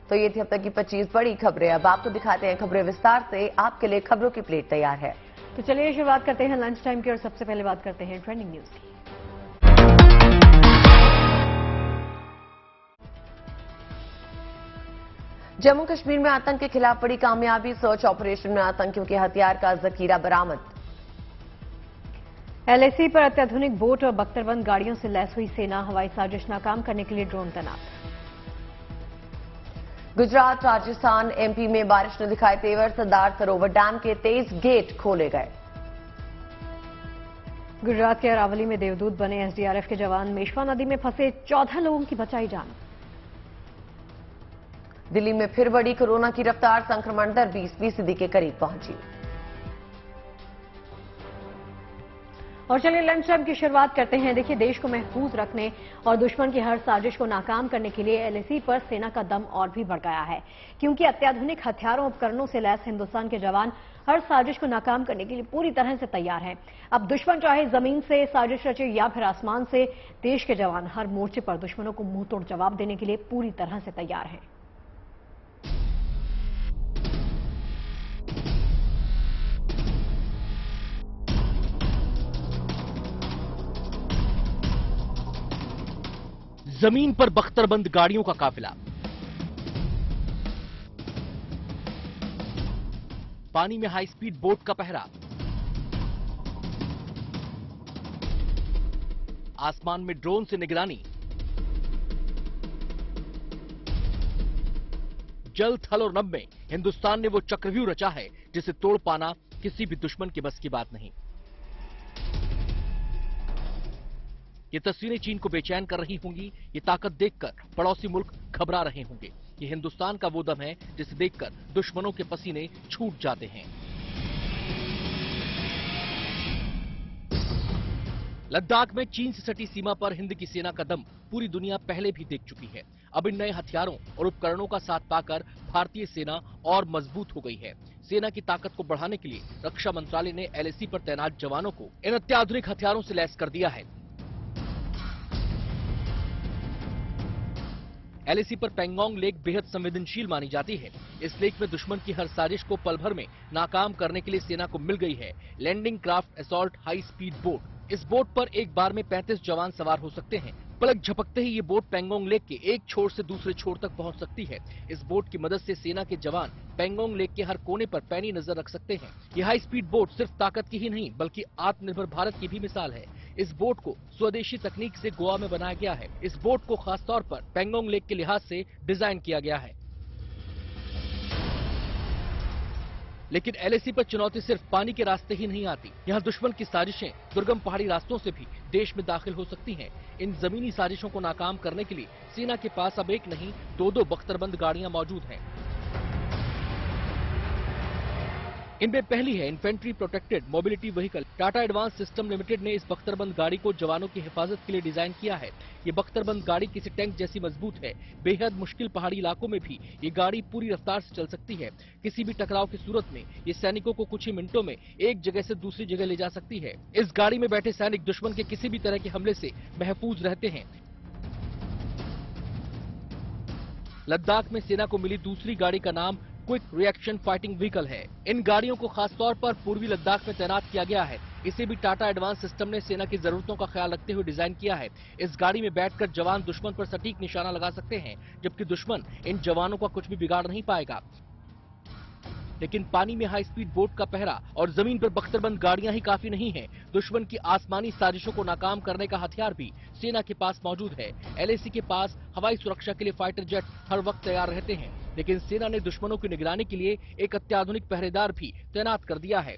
तो ये थी अब तक की 25 बड़ी खबरें। अब आपको दिखाते हैं खबरें विस्तार से। आपके लिए खबरों की प्लेट तैयार है। तो चलिए शुरुआत करते हैं लंच टाइम की और सबसे पहले बात करते हैं ट्रेंडिंग न्यूज की। जम्मू कश्मीर में आतंक के खिलाफ बड़ी कामयाबी। सर्च ऑपरेशन में आतंकियों के हथियार का जखीरा बरामद। एलएसी पर अत्याधुनिक बोट और बख्तरबंद गाड़ियों से लैस हुई सेना। हवाई साजिश नाकाम करने के लिए ड्रोन तैनात। गुजरात, राजस्थान, एमपी में बारिश ने दिखाए तेवर। सरदार सरोवर डैम के 23 गेट खोले गए। गुजरात के अरावली में देवदूत बने एसडीआरएफ के जवान। मेशवा नदी में फंसे 14 लोगों की बचाई जान। दिल्ली में फिर बढ़ी कोरोना की रफ्तार। संक्रमण दर 20% के करीब पहुंची। और चलिए लंच टाइम की शुरुआत करते हैं। देखिए, देश को महफूज रखने और दुश्मन की हर साजिश को नाकाम करने के लिए एलएसी पर सेना का दम और भी बढ़ गया है, क्योंकि अत्याधुनिक हथियारों उपकरणों से लैस हिंदुस्तान के जवान हर साजिश को नाकाम करने के लिए पूरी तरह से तैयार हैं। अब दुश्मन चाहे जमीन से साजिश रचे या फिर आसमान से, देश के जवान हर मोर्चे पर दुश्मनों को मुंहतोड़ जवाब देने के लिए पूरी तरह से तैयार हैं। जमीन पर बख्तरबंद गाड़ियों का काफिला, पानी में हाई स्पीड बोट का पहरा, आसमान में ड्रोन से निगरानी, जल, थल और नभ में हिंदुस्तान ने वो चक्रव्यूह रचा है जिसे तोड़ पाना किसी भी दुश्मन के बस की बात नहीं। ये तस्वीरें चीन को बेचैन कर रही होंगी। ये ताकत देखकर पड़ोसी मुल्क घबरा रहे होंगे। ये हिंदुस्तान का वो दम है जिसे देखकर दुश्मनों के पसीने छूट जाते हैं। लद्दाख में चीन से सटी सीमा पर हिंद की सेना का दम पूरी दुनिया पहले भी देख चुकी है। अब इन नए हथियारों और उपकरणों का साथ पाकर भारतीय सेना और मजबूत हो गई है। सेना की ताकत को बढ़ाने के लिए रक्षा मंत्रालय ने एलएसी पर तैनात जवानों को इन अत्याधुनिक हथियारों से लैस कर दिया है। एलएसी पर पेंगोंग लेक बेहद संवेदनशील मानी जाती है। इस लेक में दुश्मन की हर साजिश को पल भर में नाकाम करने के लिए सेना को मिल गई है landing craft assault high speed boat. इस बोट पर एक बार में 35 जवान सवार हो सकते हैं। पलक झपकते ही ये बोट पेंगोंग लेक के एक छोर से दूसरे छोर तक पहुंच सकती है। इस बोट की मदद से सेना के जवान पेंगोंग लेक के हर कोने पर पैनी नजर रख सकते हैं। ये हाई स्पीड बोट सिर्फ ताकत की ही नहीं बल्कि आत्मनिर्भर भारत की भी मिसाल है। इस बोट को स्वदेशी तकनीक से गोवा में बनाया गया है। इस बोट को खास तौर पर पेंगोंग लेक के लिहाज से डिजाइन किया गया है। लेकिन एलएसी पर चुनौती सिर्फ पानी के रास्ते ही नहीं आती। यहाँ दुश्मन की साजिशें दुर्गम पहाड़ी रास्तों से भी देश में दाखिल हो सकती हैं। इन जमीनी साजिशों को नाकाम करने के लिए सेना के पास अब एक नहीं 2-2 बख्तरबंद गाड़ियां मौजूद हैं। इनमें पहली है infantry protected mobility vehicle. Tata advance system limited ने इस बख्तरबंद गाड़ी को जवानों की हिफाजत के लिए डिजाइन किया है। ये बख्तरबंद गाड़ी किसी टैंक जैसी मजबूत है। बेहद मुश्किल पहाड़ी इलाकों में भी ये गाड़ी पूरी रफ्तार से चल सकती है। किसी भी टकराव की सूरत में ये सैनिकों को कुछ ही मिनटों में एक जगह से दूसरी जगह ले जा सकती है। इस गाड़ी में बैठे सैनिक दुश्मन के किसी भी तरह के हमले से महफूज रहते हैं। लद्दाख में सेना को मिली दूसरी गाड़ी का नाम क्विक रिएक्शन फाइटिंग व्हीकल है। इन गाड़ियों को खास तौर पर पूर्वी लद्दाख में तैनात किया गया है। इसे भी टाटा एडवांस सिस्टम ने सेना की जरूरतों का ख्याल रखते हुए डिजाइन किया है। इस गाड़ी में बैठकर जवान दुश्मन पर सटीक निशाना लगा सकते हैं, जबकि दुश्मन इन जवानों का कुछ भी बिगाड़ नहीं पाएगा। लेकिन पानी में हाई स्पीड बोट का पहरा और जमीन पर बख्तरबंद गाड़ियां ही काफी नहीं है। दुश्मन की आसमानी साजिशों को नाकाम करने का हथियार भी सेना के पास मौजूद है। एलएसी के पास हवाई सुरक्षा के लिए फाइटर जेट हर वक्त तैयार रहते हैं। लेकिन सेना ने दुश्मनों की निगरानी के लिए एक अत्याधुनिक पहरेदार भी तैनात कर दिया है।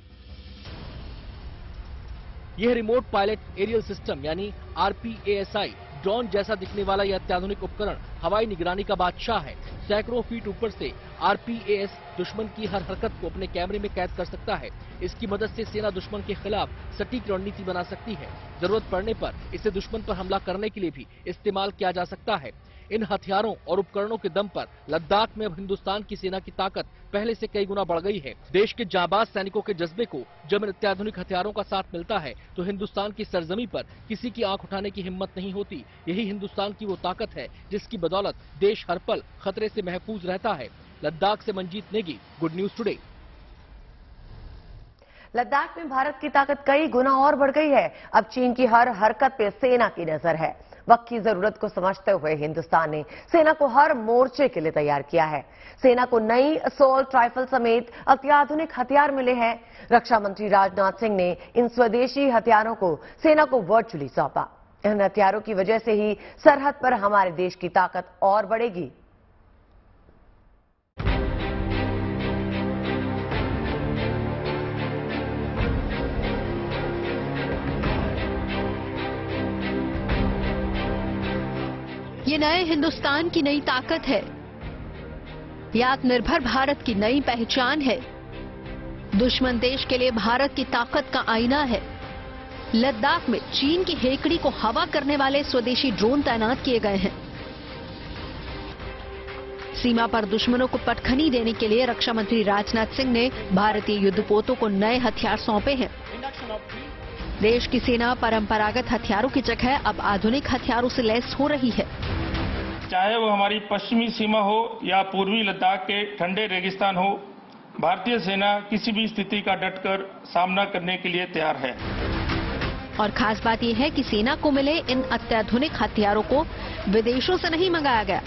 यह रिमोट पायलट एरियल सिस्टम यानी RPASI ड्रोन जैसा दिखने वाला यह अत्याधुनिक उपकरण हवाई निगरानी का बादशाह है। सैकड़ों फीट ऊपर से RPAS दुश्मन की हर हरकत को अपने कैमरे में कैद कर सकता है। इसकी मदद से सेना दुश्मन के खिलाफ सटीक रणनीति बना सकती है। जरूरत पड़ने पर इसे दुश्मन पर हमला करने के लिए भी इस्तेमाल किया जा सकता है। इन हथियारों और उपकरणों के दम पर लद्दाख में अब हिंदुस्तान की सेना की ताकत पहले से कई गुना बढ़ गई है। देश के जांबाज सैनिकों के जज्बे को जब इन अत्याधुनिक हथियारों का साथ मिलता है तो हिंदुस्तान की सरजमी पर किसी की आंख उठाने की हिम्मत नहीं होती। यही हिंदुस्तान की वो ताकत है जिसकी बदौलत देश हर पल खतरे से महफूज रहता है। लद्दाख से Manjeet Negi, good news today. Ladakh में भारत की ताकत कई गुना और बढ़ गई है। अब चीन की हर हरकत पे सेना की नजर है। वक्त की जरूरत को समझते हुए हिंदुस्तान ने सेना को हर मोर्चे के लिए तैयार किया है। सेना को नई असॉल्ट राइफल समेत अत्याधुनिक हथियार मिले हैं। रक्षा मंत्री राजनाथ सिंह ने इन स्वदेशी हथियारों को सेना को वर्चुअली सौंपा। इन हथियारों की वजह से ही सरहद पर हमारे देश की ताकत और बढ़ेगी। ये नए हिंदुस्तान की नई ताकत है। ये आत्मनिर्भर भारत की नई पहचान है। दुश्मन देश के लिए भारत की ताकत का आईना है। लद्दाख में चीन की हेकड़ी को हवा करने वाले स्वदेशी ड्रोन तैनात किए गए हैं। सीमा पर दुश्मनों को पटखनी देने के लिए रक्षा मंत्री राजनाथ सिंह ने भारतीय युद्धपोतों को नए हथियार सौंपे हैं। देश की सेना परंपरागत हथियारों की जगह अब आधुनिक हथियारों से लैस हो रही है। चाहे वो हमारी पश्चिमी सीमा हो या पूर्वी लद्दाख के ठंडे रेगिस्तान हो, भारतीय सेना किसी भी स्थिति का डटकर सामना करने के लिए तैयार है। और खास बात यह है कि सेना को मिले इन अत्याधुनिक हथियारों को विदेशों से नहीं मंगाया गया,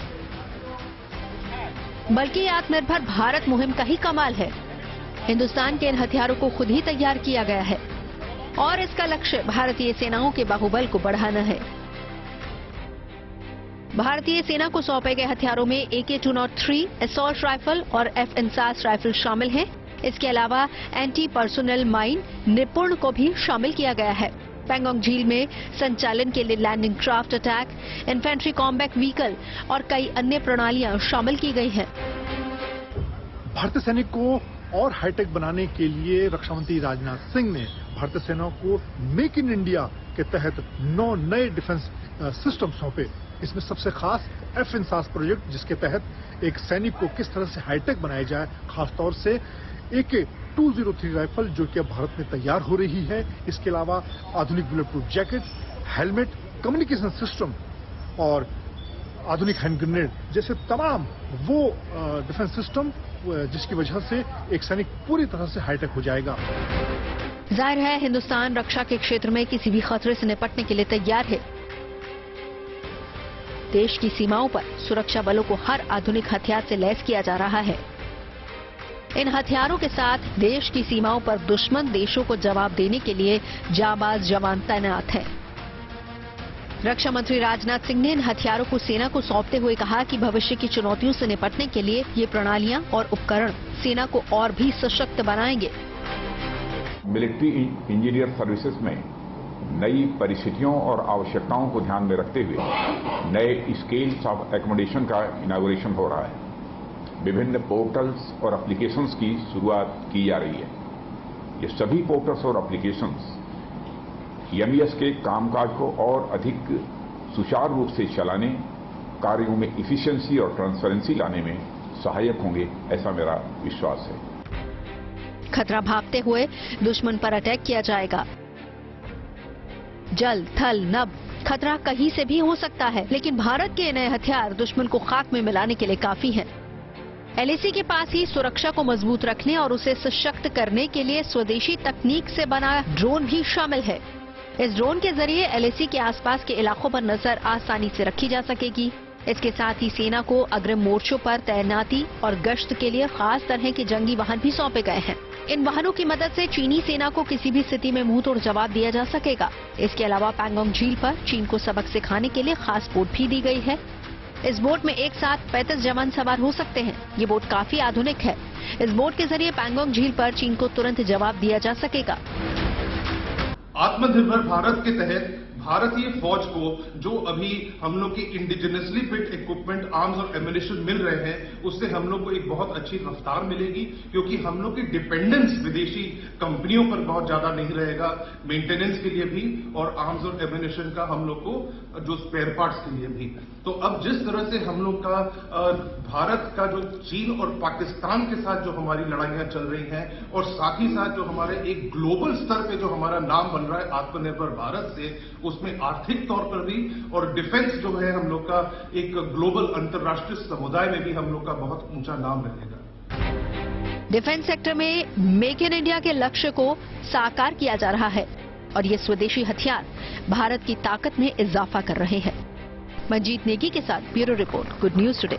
बल्कि आत्मनिर्भर भारत मुहिम का ही कमाल है। हिंदुस्तान के इन हथियारों को खुद ही तैयार किया गया है और इसका लक्ष्य भारतीय सेनाओं के बाहुबल को बढ़ाना है। भारतीय सेना को सौंपे गए हथियारों में AK-203 असॉल्ट राइफल और F-INSAS राइफल शामिल हैं। इसके अलावा एंटी पर्सोनल माइन निपुण को भी शामिल किया गया है। पैंगोंग झील में संचालन के लिए landing craft attack, infantry combat vehicle और कई अन्य प्रणालियां शामिल की गई हैं। भारतीय सैनिक को और हाईटेक बनाने के लिए रक्षा मंत्री राजनाथ सिंह ने भारतीय सेना को मेक इन इंडिया के तहत 9 नए डिफेंस सिस्टम सौंपे। इसमें सबसे खास F-INSAS प्रोजेक्ट, जिसके तहत एक सैनिक को किस तरह से हाईटेक बनाया जाए, खासतौर से AK-203 राइफल जो कि अब भारत में तैयार हो रही है। इसके अलावा आधुनिक bullet proof jacket, helmet, communication system और आधुनिक हैंड ग्रेनेड जैसे तमाम वो डिफेंस सिस्टम जिसकी वजह से एक सैनिक पूरी तरह से हाईटेक हो जाएगा। जाहिर है हिंदुस्तान रक्षा के क्षेत्र में किसी भी खतरे से निपटने के लिए तैयार है। देश की सीमाओं पर सुरक्षा बलों को हर आधुनिक हथियार से लैस किया जा रहा है। इन हथियारों के साथ देश की सीमाओं पर दुश्मन देशों को जवाब देने के लिए जाबाज जवान तैनात हैं। रक्षा मंत्री राजनाथ सिंह ने इन हथियारों को सेना को सौंपते हुए कहा कि भविष्य की चुनौतियों से निपटने के लिए ये प्रणालियां और उपकरण सेना को और भी सशक्त बनाएंगे। मिलिट्री इंजीनियर सर्विसेज में नई परिस्थितियों और आवश्यकताओं को ध्यान में रखते हुए नए स्केल्स ऑफ एकोमोडेशन का इनॉग्रेशन हो रहा है। विभिन्न पोर्टल्स और एप्लीकेशंस की शुरुआत की जा रही है। ये सभी पोर्टल्स और एप्लीकेशंस MES के कामकाज को और अधिक सुचारू रूप से चलाने, कार्यों में इफिशिएंसी और ट्रांसपेरेंसी लाने में सहायक होंगे, ऐसा मेरा विश्वास है। खतरा भांपते हुए दुश्मन पर अटैक किया जाएगा। जल, थल, नभ, खतरा कहीं से भी हो सकता है, लेकिन भारत के नए हथियार दुश्मन को खाक में मिलाने के लिए काफी हैं। LAC के पास ही सुरक्षा को मजबूत रखने और उसे सशक्त करने के लिए स्वदेशी तकनीक से बना ड्रोन भी शामिल है। इस ड्रोन के जरिए LAC के आसपास के इलाकों पर नजर आसानी से रखी जा सकेगी। इसके साथ ही सेना को अग्रिम मोर्चों पर तैनाती और गश्त के लिए खास तरह के जंगी वाहन भी सौंपे गए हैं। इन वाहनों की मदद से चीनी सेना को किसी भी स्थिति में मुंह तोड़ जवाब दिया जा सकेगा। इसके अलावा पैंगोंग झील पर चीन को सबक सिखाने के लिए खास बोट भी दी गई है। इस बोट में एक साथ 35 जवान सवार हो सकते हैं। ये बोट काफी आधुनिक है। इस बोट के जरिए पैंगोंग झील पर चीन को तुरंत जवाब दिया जा सकेगा। आत्मनिर्भर भारत के तहत भारतीय फौज को जो अभी हम लोग की इंडिजिनसली फिट इक्विपमेंट, आर्म्स और एम्युनिशन मिल रहे हैं, उससे हम लोग को एक बहुत अच्छी रफ्तार मिलेगी, क्योंकि हम लोग की डिपेंडेंस विदेशी कंपनियों पर बहुत ज्यादा नहीं रहेगा, मेंटेनेंस के लिए भी और आर्म्स और एम्युनिशन का हम लोग को जो स्पेयर पार्ट्स के लिए भी। तो अब जिस तरह से हम लोग का भारत का जो चीन और पाकिस्तान के साथ जो हमारी लड़ाइयां चल रही हैं, और साथ ही साथ जो हमारे एक ग्लोबल स्तर पे जो हमारा नाम बन रहा है आत्मनिर्भर भारत से, उसमें आर्थिक तौर पर भी और डिफेंस जो है हम लोग का एक ग्लोबल अंतर्राष्ट्रीय समुदाय में भी हम लोग का बहुत ऊंचा नाम रहेगा। डिफेंस सेक्टर में मेक इन इंडिया के लक्ष्य को साकार किया जा रहा है और ये स्वदेशी हथियार भारत की ताकत में इजाफा कर रहे हैं। मंजीत नेगी के साथ bureau report, good news today.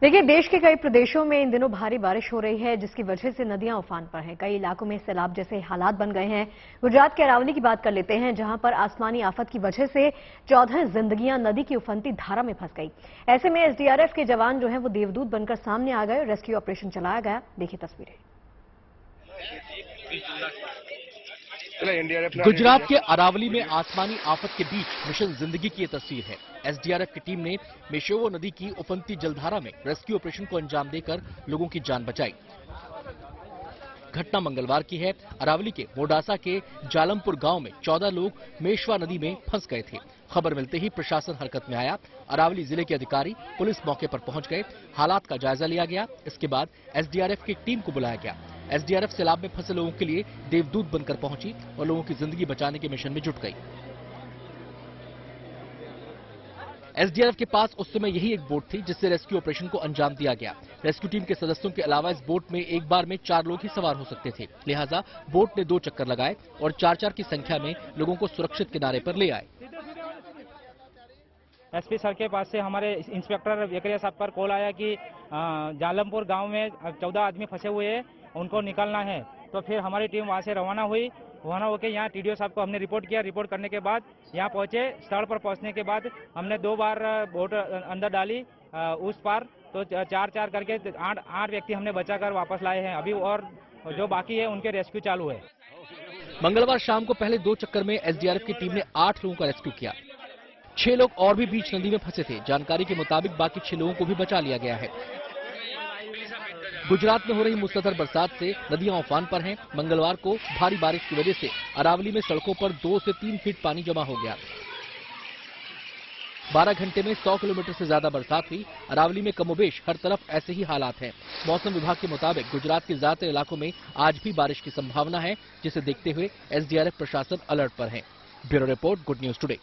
देखिए, देश के कई प्रदेशों में इन दिनों भारी बारिश हो रही है, जिसकी वजह से नदियां उफान पर हैं। कई इलाकों में सैलाब जैसे हालात बन गए हैं। गुजरात के अरावली की बात कर लेते हैं, जहां पर आसमानी आफत की वजह से 14 जिंदगियां नदी की उफनती धारा में फंस गई। ऐसे में एसडीआरएफ के जवान जो हैं वो देवदूत बनकर सामने आ गए। रेस्क्यू ऑपरेशन चलाया गया। देखिए तस्वीरें। गुजरात के अरावली में आसमानी आफत के बीच मिशन जिंदगी की ये तस्वीर है। एसडीआरएफ की टीम ने मेशोवो नदी की उफनती जलधारा में रेस्क्यू ऑपरेशन को अंजाम देकर लोगों की जान बचाई। घटना मंगलवार की है। अरावली के मोडासा के जालमपुर गांव में 14 लोग मेशवा नदी में फंस गए थे। खबर मिलते ही प्रशासन हरकत में आया। अरावली जिले के अधिकारी, पुलिस मौके पर पहुंच गए। हालात का जायजा लिया गया। इसके बाद एसडीआरएफ की टीम को बुलाया गया। एसडीआरएफ सैलाब में फंसे लोगों के लिए देवदूत बनकर पहुंची और लोगों की जिंदगी बचाने के मिशन में जुट गई। एसडीआरएफ के पास उस समय यही एक बोट थी जिससे रेस्क्यू ऑपरेशन को अंजाम दिया गया। रेस्क्यू टीम के सदस्यों के अलावा इस बोट में एक बार में 4 लोग ही सवार हो सकते थे, लिहाजा बोट ने 2 चक्कर लगाए और 4-4 की संख्या में लोगों को सुरक्षित किनारे पर ले आए। एसपी सर के पास से हमारे इंस्पेक्टर वेकरिया साहब पर कॉल आया कि जालमपुर गांव में 14 आदमी फंसे हुए हैं, उनको निकालना है। तो फिर हमारी टीम वहां से रवाना हुई। रवाना होकर यहाँ टीडीओ साहब को हमने रिपोर्ट किया। रिपोर्ट करने के बाद यहाँ पहुंचे। स्थल पर पहुंचने के बाद हमने 2 बार बोट अंदर डाली उस पार, तो 4-4 करके 8 व्यक्ति हमने बचाकर वापस लाए हैं। अभी और जो बाकी है उनके रेस्क्यू चालू है। मंगलवार शाम को पहले 2 चक्कर में एसडीआरएफ की टीम ने 8 लोगों का रेस्क्यू किया। 6 लोग और भी बीच नदी में फंसे थे। जानकारी के मुताबिक बाकी 6 लोगों को भी बचा लिया गया है। गुजरात में हो रही मूसलाधार बरसात से नदियां उफान पर हैं। मंगलवार को भारी बारिश की वजह से अरावली में सड़कों पर 2 से 3 फीट पानी जमा हो गया। 12 घंटे में 100 किलोमीटर से ज्यादा बरसात हुई। अरावली में कमोबेश हर तरफ ऐसे ही हालात हैं। मौसम विभाग के मुताबिक गुजरात के ज्यादातर इलाकों में आज भी बारिश की संभावना है, जिसे देखते हुए एसडीआरएफ प्रशासन अलर्ट पर है। Bureau report, good news today.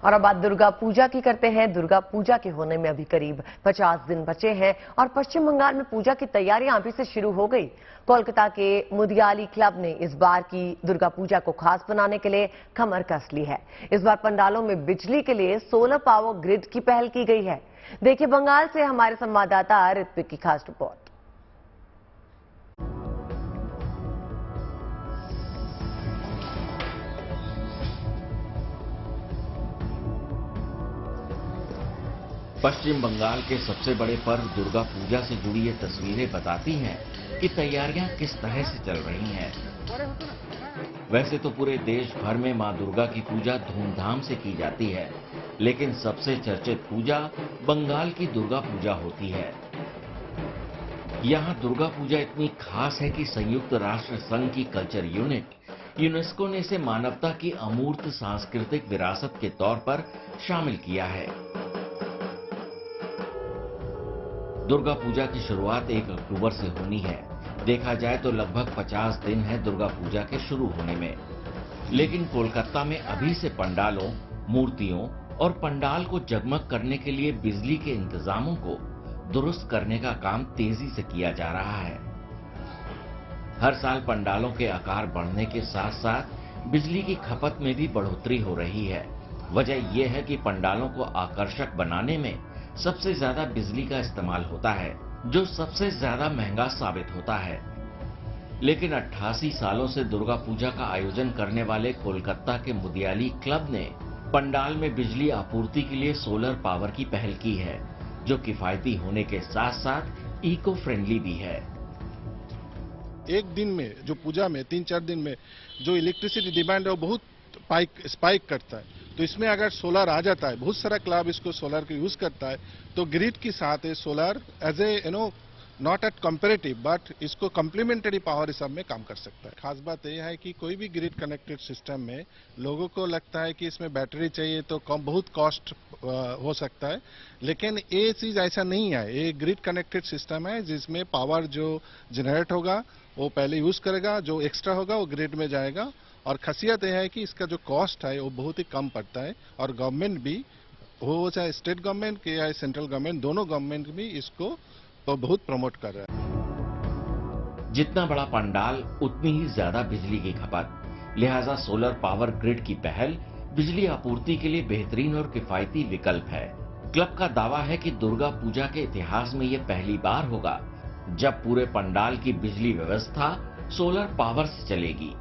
और अब बात दुर्गा पूजा की करते हैं। दुर्गा पूजा के होने में अभी करीब 50 दिन बचे हैं और पश्चिम बंगाल में पूजा की तैयारियां अभी से शुरू हो गई। कोलकाता के मुदियाली क्लब ने इस बार की दुर्गा पूजा को खास बनाने के लिए कमर कस ली है। इस बार पंडालों में बिजली के लिए सोलर पावर ग्रिड की पहल की गई है। देखिए बंगाल से हमारे संवाददाता ऋत्विक की खास रिपोर्ट। पश्चिम बंगाल के सबसे बड़े पर्व दुर्गा पूजा से जुड़ी ये तस्वीरें बताती हैं कि तैयारियां किस तरह से चल रही हैं। वैसे तो पूरे देश भर में मां दुर्गा की पूजा धूमधाम से की जाती है, लेकिन सबसे चर्चित पूजा बंगाल की दुर्गा पूजा होती है। यहाँ दुर्गा पूजा इतनी खास है कि संयुक्त राष्ट्र संघ की कल्चर यूनिट यूनेस्को ने इसे मानवता की अमूर्त सांस्कृतिक विरासत के तौर पर शामिल किया है। दुर्गा पूजा की शुरुआत 1 अक्टूबर से होनी है। देखा जाए तो लगभग 50 दिन है दुर्गा पूजा के शुरू होने में, लेकिन कोलकाता में अभी से पंडालों, मूर्तियों और पंडाल को जगमग करने के लिए बिजली के इंतजामों को दुरुस्त करने का काम तेजी से किया जा रहा है। हर साल पंडालों के आकार बढ़ने के साथ साथ बिजली की खपत में भी बढ़ोतरी हो रही है। वजह यह है कि पंडालों को आकर्षक बनाने में सबसे ज्यादा बिजली का इस्तेमाल होता है, जो सबसे ज्यादा महंगा साबित होता है। लेकिन 88 सालों से दुर्गा पूजा का आयोजन करने वाले कोलकाता के मुदियाली क्लब ने पंडाल में बिजली आपूर्ति के लिए सोलर पावर की पहल की है, जो किफायती होने के साथ साथ इको फ्रेंडली भी है। एक दिन में जो पूजा में 3-4 दिन में जो इलेक्ट्रिसिटी डिमांड है वो बहुत स्पाइक करता है। तो इसमें अगर सोलर आ जाता है, बहुत सारा क्लब इसको सोलर को यूज करता है, तो ग्रिड के साथ solar as a not at comparative but इसको कम्प्लीमेंटरी पावर इस सब में काम कर सकता है। खास बात यह है कि कोई भी ग्रिड कनेक्टेड सिस्टम में लोगों को लगता है कि इसमें बैटरी चाहिए तो बहुत कॉस्ट हो सकता है, लेकिन ये चीज ऐसा नहीं है। ये ग्रिड कनेक्टेड सिस्टम है जिसमें पावर जो जनरेट होगा वो पहले यूज करेगा, जो एक्स्ट्रा होगा वो ग्रिड में जाएगा। और खासियत यह है कि इसका जो कॉस्ट है वो बहुत ही कम पड़ता है, और गवर्नमेंट भी, वो चाहे स्टेट गवर्नमेंट के या सेंट्रल गवर्नमेंट, दोनों गवर्नमेंट भी इसको तो बहुत प्रमोट कर रहा है। जितना बड़ा पंडाल उतनी ही ज्यादा बिजली की खपत, लिहाजा सोलर पावर ग्रिड की पहल बिजली आपूर्ति के लिए बेहतरीन और किफायती विकल्प है। क्लब का दावा है कि दुर्गा पूजा के इतिहास में ये पहली बार होगा जब पूरे पंडाल की बिजली व्यवस्था सोलर पावर से चलेगी।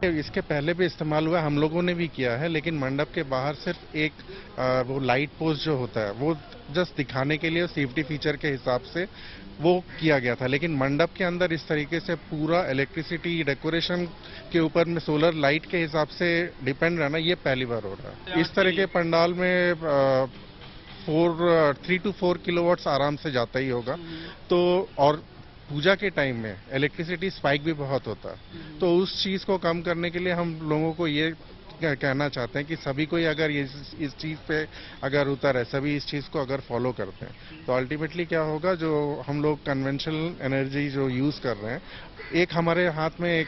इसके पहले भी इस्तेमाल हुआ, हम लोगों ने भी किया है, लेकिन मंडप के बाहर सिर्फ एक वो लाइट पोस्ट जो होता है वो जस्ट दिखाने के लिए सेफ्टी फीचर के हिसाब से वो किया गया था। लेकिन मंडप के अंदर इस तरीके से पूरा इलेक्ट्रिसिटी डेकोरेशन के ऊपर में सोलर लाइट के हिसाब से डिपेंड रहना, ये पहली बार हो रहा है। इस तरह के पंडाल में 3 to 4 किलोवाट्स आराम से जाता ही होगा। तो और पूजा के टाइम में इलेक्ट्रिसिटी स्पाइक भी बहुत होता है, तो उस चीज को कम करने के लिए हम लोगों को ये कहना चाहते हैं कि सभी को अगर इस चीज पे अगर उतर है, सभी इस चीज को अगर फॉलो करते हैं तो अल्टीमेटली क्या होगा, जो हम लोग कन्वेंशनल एनर्जी जो यूज कर रहे हैं, एक हमारे हाथ में एक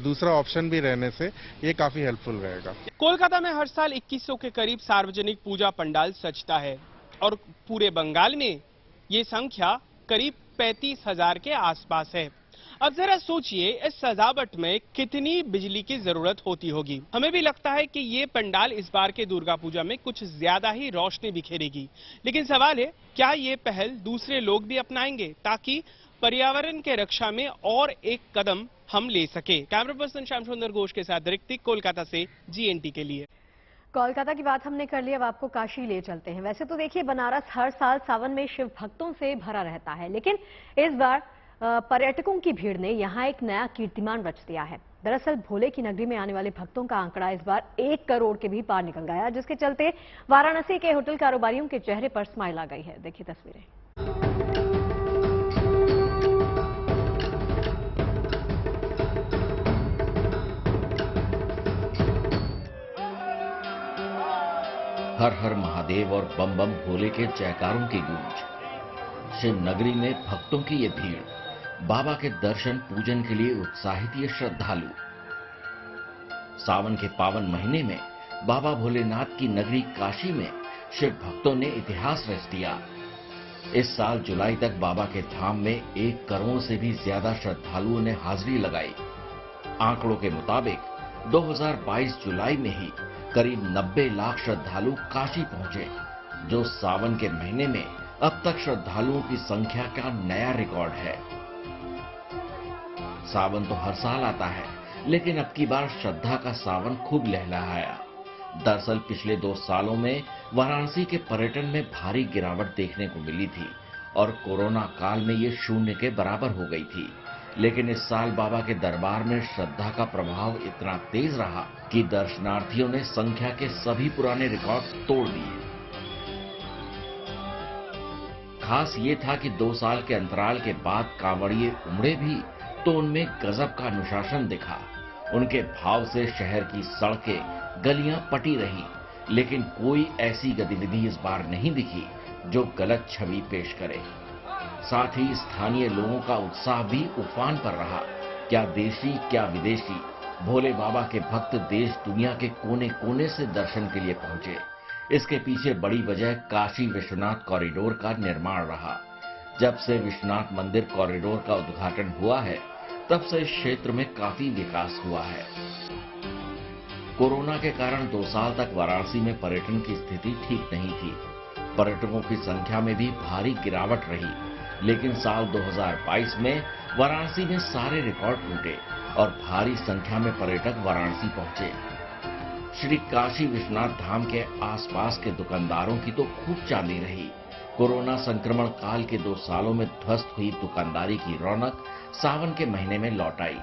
दूसरा ऑप्शन भी रहने से ये काफी हेल्पफुल रहेगा। कोलकाता में हर साल 2100 के करीब सार्वजनिक पूजा पंडाल सजता है और पूरे बंगाल में ये संख्या करीब 35,000 के आसपास है। अब जरा सोचिए इस सजावट में कितनी बिजली की जरूरत होती होगी। हमें भी लगता है कि ये पंडाल इस बार के दुर्गा पूजा में कुछ ज्यादा ही रोशनी बिखेरेगी, लेकिन सवाल है क्या ये पहल दूसरे लोग भी अपनाएंगे ताकि पर्यावरण के रक्षा में और एक कदम हम ले सके। कैमरा पर्सन श्याम सुंदर घोष के साथ ऋतिक, कोलकाता से GNT के लिए। कोलकाता की बात हमने कर ली, अब आपको काशी ले चलते हैं। वैसे तो देखिए बनारस हर साल सावन में शिव भक्तों से भरा रहता है, लेकिन इस बार पर्यटकों की भीड़ ने यहां एक नया कीर्तिमान रच दिया है। दरअसल भोले की नगरी में आने वाले भक्तों का आंकड़ा इस बार 1 करोड़ के भी पार निकल गया, जिसके चलते वाराणसी के होटल कारोबारियों के चेहरे पर स्माइल आ गई है। देखिए तस्वीरें। हर हर महादेव और बम बम भोले के जयकारों की गूंज। शिव नगरी में भक्तों की ये भीड़, बाबा के दर्शन पूजन के लिए उत्साहित ये श्रद्धालु। सावन के पावन महीने में बाबा भोलेनाथ की नगरी काशी में शिव भक्तों ने इतिहास रच दिया। इस साल जुलाई तक बाबा के धाम में 1 करोड़ से भी ज्यादा श्रद्धालुओं ने हाजिरी लगाई। आंकड़ों के मुताबिक 2022 जुलाई में ही करीब 90 लाख श्रद्धालु काशी पहुंचे, जो सावन के महीने में अब तक श्रद्धालुओं की संख्या का नया रिकॉर्ड है। सावन तो हर साल आता है, लेकिन अब की बार श्रद्धा का सावन खूब लहलहाया। दरअसल पिछले 2 सालों में वाराणसी के पर्यटन में भारी गिरावट देखने को मिली थी और कोरोना काल में ये शून्य के बराबर हो गई थी। लेकिन इस साल बाबा के दरबार में श्रद्धा का प्रभाव इतना तेज रहा कि दर्शनार्थियों ने संख्या के सभी पुराने रिकॉर्ड तोड़ दिए। खास ये था कि 2 साल के अंतराल के बाद कांवड़िए उमड़े भी तो उनमें गजब का अनुशासन दिखा। उनके भाव से शहर की सड़कें गलियां पटी रही, लेकिन कोई ऐसी गतिविधि इस बार नहीं दिखी जो गलत छवि पेश करे। साथ ही स्थानीय लोगों का उत्साह भी उफान पर रहा। क्या देशी क्या विदेशी भोले बाबा के भक्त देश दुनिया के कोने कोने से दर्शन के लिए पहुंचे। इसके पीछे बड़ी वजह काशी विश्वनाथ कॉरिडोर का निर्माण रहा। जब से विश्वनाथ मंदिर कॉरिडोर का उद्घाटन हुआ है, तब से इस क्षेत्र में काफी विकास हुआ है। कोरोना के कारण 2 साल तक वाराणसी में पर्यटन की स्थिति ठीक नहीं थी। पर्यटकों की संख्या में भी भारी गिरावट रही, लेकिन साल 2022 में वाराणसी में सारे रिकॉर्ड टूटे और भारी संख्या में पर्यटक वाराणसी पहुंचे। श्री काशी विश्वनाथ धाम के आसपास के दुकानदारों की तो खूब चांदी रही। कोरोना संक्रमण काल के 2 सालों में ध्वस्त हुई दुकानदारी की रौनक सावन के महीने में लौट आई।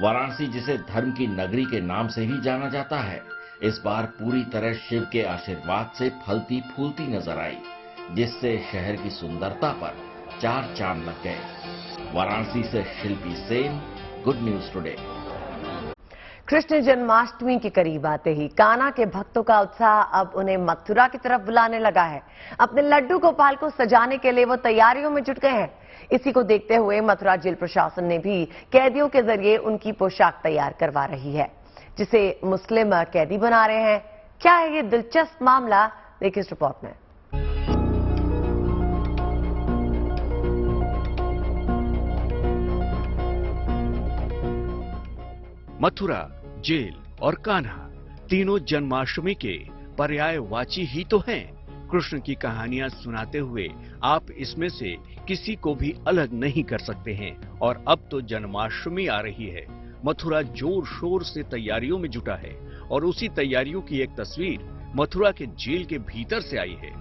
वाराणसी, जिसे धर्म की नगरी के नाम से भी जाना जाता है, इस बार पूरी तरह शिव के आशीर्वाद से फलती फूलती नजर आई, जिससे शहर की सुंदरता पर 4 चांद लग गए। वाराणसी से Shilpi Sen, good news today. Krishna Janmashtami के करीब आते ही कान्हा के भक्तों का उत्साह अब उन्हें मथुरा की तरफ बुलाने लगा है। अपने लड्डू गोपाल को सजाने के लिए वो तैयारियों में जुट गए हैं। इसी को देखते हुए मथुरा जेल प्रशासन ने भी कैदियों के जरिए उनकी पोशाक तैयार करवा रही है, जिसे मुस्लिम कैदी बना रहे हैं। क्या है ये दिलचस्प मामला, देखिए इस रिपोर्ट में। मथुरा, जेल और कान्हा तीनों जन्माष्टमी के पर्यायवाची ही तो हैं। कृष्ण की कहानियां सुनाते हुए आप इसमें से किसी को भी अलग नहीं कर सकते हैं। और अब तो जन्माष्टमी आ रही है। मथुरा जोर शोर से तैयारियों में जुटा है और उसी तैयारियों की एक तस्वीर मथुरा के जेल के भीतर से आई है।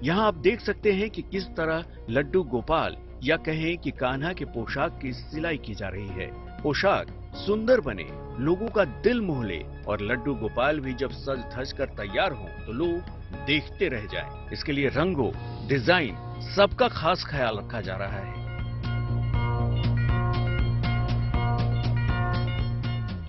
यहाँ आप देख सकते हैं कि किस तरह लड्डू गोपाल या कहें कि कान्हा के पोशाक की सिलाई की जा रही है। पोशाक सुंदर बने, लोगों का दिल मोह ले और लड्डू गोपाल भी जब सज धज कर तैयार हों तो लोग देखते रह जाएं। इसके लिए रंगों, डिजाइन सबका खास ख्याल रखा जा रहा है।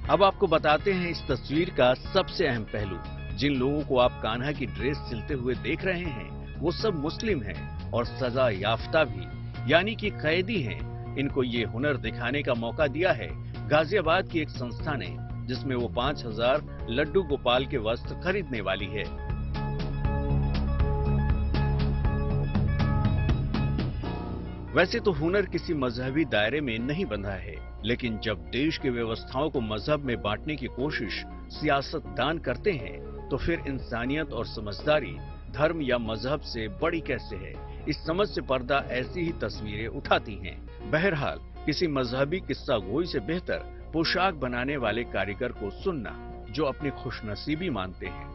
अब आपको बताते हैं इस तस्वीर का सबसे अहम पहलू। जिन लोगों को आप कान्हा की ड्रेस सिलते हुए देख रहे हैं वो सब मुस्लिम हैं और सजा याफ्ता भी, यानी कि कैदी हैं। इनको ये हुनर दिखाने का मौका दिया है गाजियाबाद की एक संस्था ने, जिसमें वो 5000 लड्डू गोपाल के वस्त्र खरीदने वाली है। वैसे तो हुनर किसी मजहबी दायरे में नहीं बंधा है, लेकिन जब देश की व्यवस्थाओं को मजहब में बांटने की कोशिश सियासतदान करते हैं तो फिर इंसानियत और समझदारी धर्म या मजहब से बड़ी कैसे है, इस समझ से पर्दा ऐसी ही तस्वीरें उठाती हैं। बहरहाल किसी मजहबी किस्सा गोई से बेहतर पोशाक बनाने वाले कारीगर को सुनना, जो अपनी खुशनसीबी मानते हैं।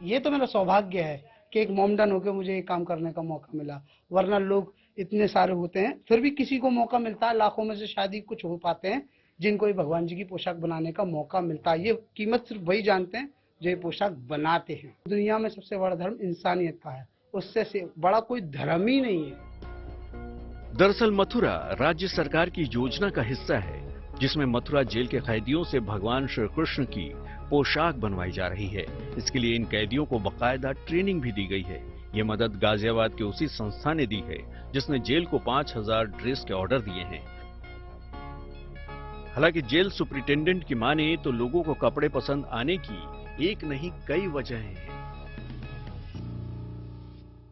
ये तो मेरा सौभाग्य है कि एक मोमडन होकर मुझे ये काम करने का मौका मिला, वरना लोग इतने सारे होते हैं, फिर भी किसी को मौका मिलता है। लाखों में से शायद ही कुछ हो पाते हैं जिनको ये भगवान जी की पोशाक बनाने का मौका मिलता है। ये कीमत सिर्फ वही जानते हैं जो ये पोशाक बनाते हैं। दुनिया में सबसे बड़ा धर्म इंसानियत का है, उससे से बड़ा कोई धर्म ही नहीं है। दरअसल मथुरा राज्य सरकार की योजना का हिस्सा है, जिसमें मथुरा जेल के कैदियों से भगवान श्री कृष्ण की पोशाक बनवाई जा रही है। इसके लिए इन कैदियों को बाकायदा ट्रेनिंग भी दी गई है। ये मदद गाजियाबाद के उसी संस्था ने दी है जिसने जेल को 5000 ड्रेस के ऑर्डर दिए हैं। हालांकि जेल सुपरिटेंडेंट की माने तो लोगों को कपड़े पसंद आने की एक नहीं कई वजहें हैं।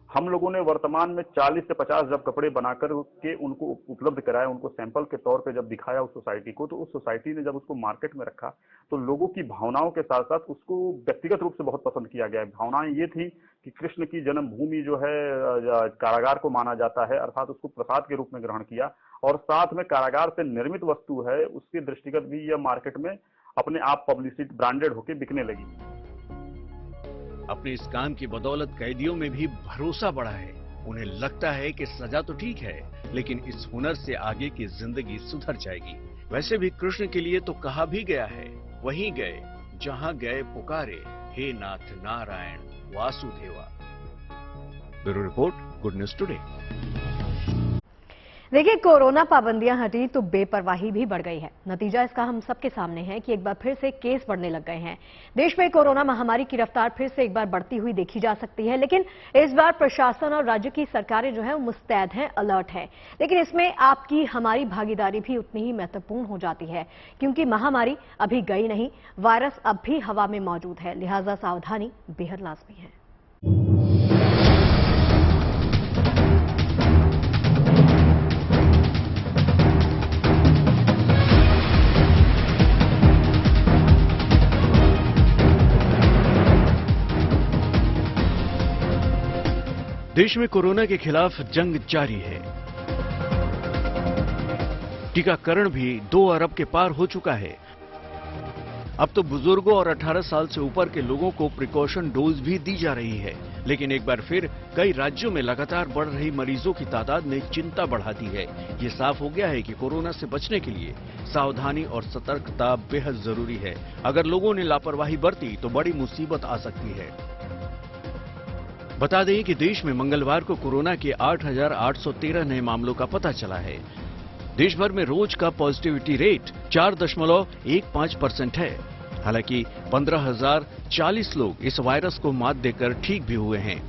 हम लोगों ने वर्तमान में 40 से 50 जब कपड़े बनाकर के उनको उपलब्ध कराए, उनको सैंपल के तौर पे जब दिखाया उस सोसाइटी को, तो उस सोसाइटी ने जब उसको मार्केट में रखा तो लोगों की भावनाओं के साथ साथ उसको व्यक्तिगत रूप से बहुत पसंद किया गया। भावनाएं ये थी कि कृष्ण की जन्मभूमि जो है कारागार को माना जाता है, अर्थात उसको प्रसाद के रूप में ग्रहण किया, और साथ में कारागार से निर्मित वस्तु है उसके दृष्टिगत भी यह मार्केट में अपने आप पब्लिसिटी ब्रांडेड होकर बिकने लगी। अपने इस काम की बदौलत कैदियों में भी भरोसा बढ़ा है। उन्हें लगता है कि सजा तो ठीक है, लेकिन इस हुनर से आगे की जिंदगी सुधर जाएगी। वैसे भी कृष्ण के लिए तो कहा भी गया है, वहीं गए जहां गए पुकारे, हे नाथ Narayan Vasudeva. Bureau report, good news today. देखिए, कोरोना पाबंदियां हटी तो बेपरवाही भी बढ़ गई है। नतीजा इसका हम सबके सामने है कि एक बार फिर से केस बढ़ने लग गए हैं। देश में कोरोना महामारी की रफ्तार फिर से एक बार बढ़ती हुई देखी जा सकती है, लेकिन इस बार प्रशासन और राज्य की सरकारें जो है वो मुस्तैद हैं, अलर्ट है। लेकिन इसमें आपकी हमारी भागीदारी भी उतनी ही महत्वपूर्ण हो जाती है, क्योंकि महामारी अभी गई नहीं, वायरस अब भी हवा में मौजूद है। लिहाजा सावधानी बेहद लाजमी है। देश में कोरोना के खिलाफ जंग जारी है। टीकाकरण भी 2 अरब के पार हो चुका है। अब तो बुजुर्गों और 18 साल से ऊपर के लोगों को प्रिकॉशन डोज भी दी जा रही है। लेकिन एक बार फिर कई राज्यों में लगातार बढ़ रही मरीजों की तादाद ने चिंता बढ़ा दी है। ये साफ हो गया है कि कोरोना से बचने के लिए सावधानी और सतर्कता बेहद जरूरी है। अगर लोगों ने लापरवाही बरती तो बड़ी मुसीबत आ सकती है। बता दें कि देश में मंगलवार को कोरोना के 8,813 नए मामलों का पता चला है। देश भर में रोज का पॉजिटिविटी रेट 4.15% है। हालांकि 15,040 लोग इस वायरस को मात देकर ठीक भी हुए हैं।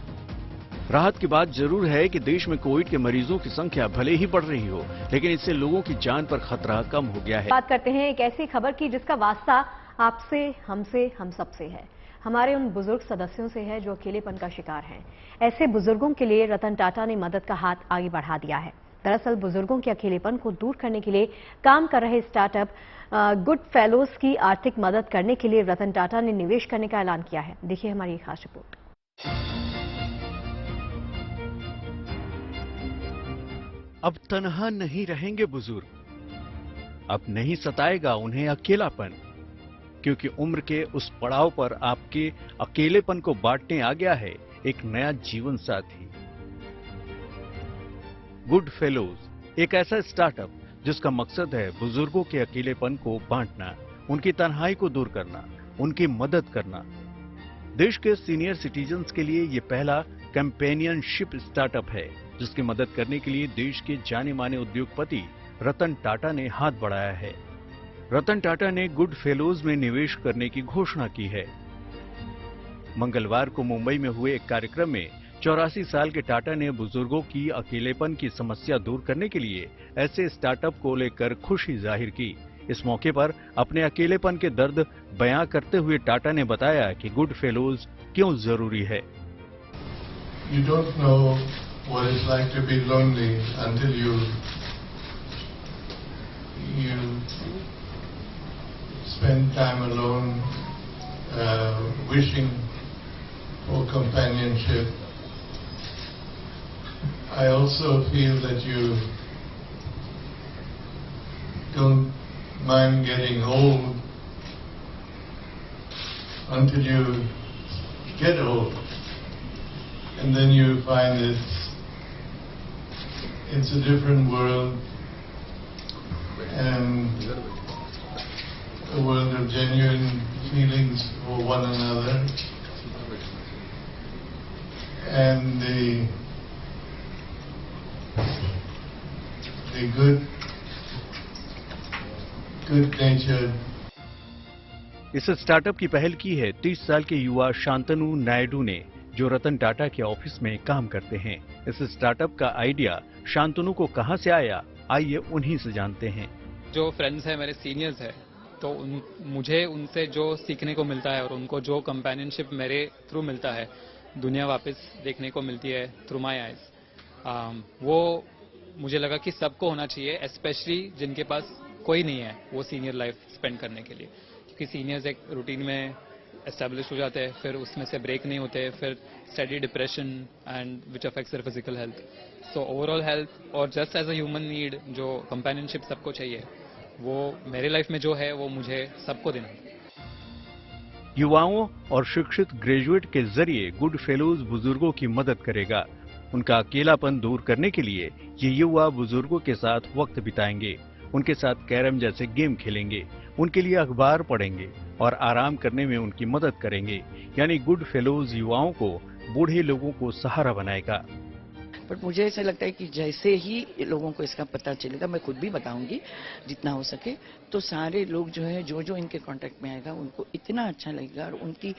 राहत की बात जरूर है कि देश में कोविड के मरीजों की संख्या भले ही बढ़ रही हो, लेकिन इससे लोगों की जान पर खतरा कम हो गया है। बात करते हैं एक ऐसी खबर की जिसका वास्ता आपसे, हमसे, हम सबसे है। हमारे उन बुजुर्ग सदस्यों से है जो अकेलेपन का शिकार हैं। ऐसे बुजुर्गों के लिए रतन टाटा ने मदद का हाथ आगे बढ़ा दिया है। दरअसल बुजुर्गों के अकेलेपन को दूर करने के लिए काम कर रहे स्टार्टअप गुड फेलोज की आर्थिक मदद करने के लिए रतन टाटा ने निवेश करने का ऐलान किया है। देखिए हमारी खास रिपोर्ट। अब तन्हा नहीं रहेंगे बुजुर्ग, अब नहीं सताएगा उन्हें अकेलापन, क्योंकि उम्र के उस पड़ाव पर आपके अकेलेपन को बांटने आ गया है एक नया जीवन साथी। गुड फेलोज एक ऐसा स्टार्टअप जिसका मकसद है बुजुर्गों के अकेलेपन को बांटना, उनकी तन्हाई को दूर करना, उनकी मदद करना। देश के सीनियर सिटीजन्स के लिए ये पहला कंपेनियनशिप स्टार्टअप है जिसकी मदद करने के लिए देश के जाने माने उद्योगपति रतन टाटा ने हाथ बढ़ाया है। रतन टाटा ने गुड फेलोज में निवेश करने की घोषणा की है। मंगलवार को मुंबई में हुए एक कार्यक्रम में 84 साल के टाटा ने बुजुर्गों की अकेलेपन की समस्या दूर करने के लिए ऐसे स्टार्टअप को लेकर खुशी जाहिर की। इस मौके पर अपने अकेलेपन के दर्द बयां करते हुए टाटा ने बताया कि गुड फेलोज क्यों जरूरी है। You don't know what it's like to be lonely until you spend time alone, wishing for companionship. I also feel that you don't mind getting old until you get old. And then you find it's a different world, and a world of genuine feelings for one another, and the good-natured. इस startup की पहल की है 30 साल के युवा शांतनु नायडू ने, जो रतन टाटा के ऑफिस में काम करते हैं। इस स्टार्टअप का आइडिया शांतनु को कहां से आया, आइए उन्हीं से जानते हैं। जो फ्रेंड्स हैं, मेरे सीनियर्स हैं, तो मुझे उनसे जो सीखने को मिलता है और उनको जो कंपेनियनशिप मेरे थ्रू मिलता है, दुनिया वापस देखने को मिलती है थ्रू माय आइज, वो मुझे लगा कि सबको होना चाहिए, स्पेशली जिनके पास कोई नहीं है वो सीनियर लाइफ स्पेंड करने के लिए। क्योंकि सीनियर्स एक रूटीन में एस्टेब्लिश हो जाते हैं, फिर उसमें से ब्रेक नहीं होते, फिर study depression and which affects their physical health. So overall health और just as a human need जो कंपेनियनशिप सबको चाहिए, वो मेरे लाइफ में जो है वो मुझे सबको देना है। युवाओं और शिक्षित ग्रेजुएट के जरिए गुड फेलोज बुजुर्गों की मदद करेगा। उनका अकेलापन दूर करने के लिए ये युवा बुजुर्गों के साथ वक्त बिताएंगे, उनके साथ कैरम जैसे गेम खेलेंगे, उनके लिए अखबार पढ़ेंगे और आराम करने में उनकी मदद करेंगे। यानी गुड फेलोज युवाओं को बूढ़े लोगों को सहारा बनाएगा। बट मुझे ऐसा लगता है कि जैसे ही लोगों को इसका पता चलेगा, मैं खुद भी बताऊंगी जितना हो सके, तो सारे लोग जो है जो इनके कांटेक्ट में आएगा उनको इतना अच्छा लगेगा और उनकी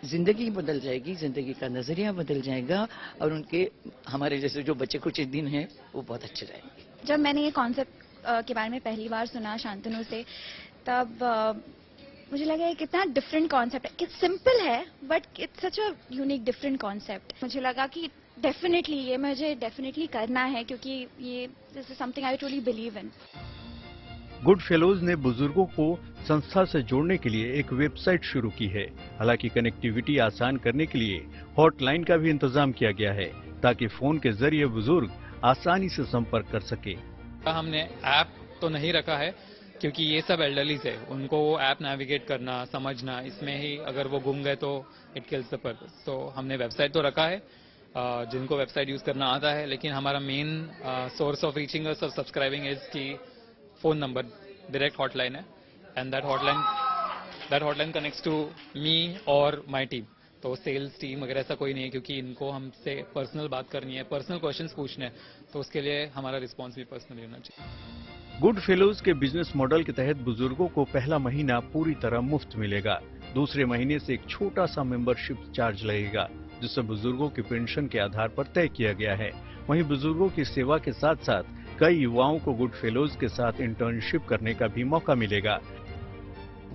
जिंदगी बदल जाएगी, जिंदगी का नजरिया बदल जाएगा और उनके हमारे जैसे जो बच्चे कुछ दिन हैं वो बहुत अच्छे रहेंगे। जब मैंने ये कॉन्सेप्ट के बारे में पहली बार सुना शांतनु से, तब मुझे लगा ये कितना डिफरेंट कॉन्सेप्ट है। इट्स सिंपल है but it's such a unique different concept. मुझे लगा कि डेफिनेटली ये मुझे डेफिनेटली करना है, क्योंकि ये this is something I truly believe in. Good fellows ने बुजुर्गों को संस्था से जोड़ने के लिए एक वेबसाइट शुरू की है। हालांकि कनेक्टिविटी आसान करने के लिए हॉटलाइन का भी इंतजाम किया गया है ताकि फोन के जरिए बुजुर्ग आसानी से संपर्क कर सके। हमने ऐप तो नहीं रखा है क्योंकि ये सब एल्डरलीज है, उनको वो ऐप नेविगेट करना, समझना, इसमें ही अगर वो गुम गए तो इट किल्स द पर्पस। तो हमने वेबसाइट तो रखा है, जिनको वेबसाइट यूज करना आता है, लेकिन हमारा main source of reaching us और सब्सक्राइबिंग इज की फोन नंबर, डायरेक्ट हॉटलाइन है, and that hotline connects to me और माय टीम। तो सेल्स टीम वगैरह ऐसा कोई नहीं है, क्योंकि इनको हमसे पर्सनल बात करनी है, पर्सनल क्वेश्चंस पूछने हैं, तो उसके लिए हमारा रिस्पॉन्स भी पर्सनली होना चाहिए। गुड फेलोज के बिजनेस मॉडल के तहत बुजुर्गों को पहला महीना पूरी तरह मुफ्त मिलेगा। दूसरे महीने से एक छोटा सा मेंबरशिप चार्ज लगेगा, जिसे बुजुर्गों की पेंशन के आधार पर तय किया गया है। वहीं बुजुर्गों की सेवा के साथ साथ कई युवाओं को गुड फेलोज के साथ इंटर्नशिप करने का भी मौका मिलेगा।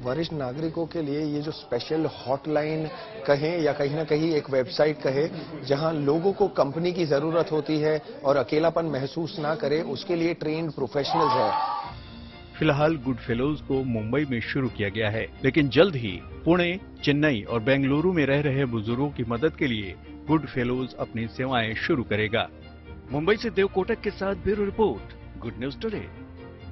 वरिष्ठ नागरिकों के लिए ये जो स्पेशल हॉटलाइन कहें या कहीं ना कहीं एक वेबसाइट कहें, जहां लोगों को कंपनी की जरूरत होती है और अकेलापन महसूस ना करे, उसके लिए ट्रेन्ड प्रोफेशनल्स है। फिलहाल गुड फेलोज को मुंबई में शुरू किया गया है, लेकिन जल्द ही पुणे, चेन्नई और बेंगलुरु में रह रहे बुजुर्गों की मदद के लिए गुड फेलोज अपनी सेवाएं शुरू करेगा। मुंबई से देव कोटक के साथ bureau report, good news today.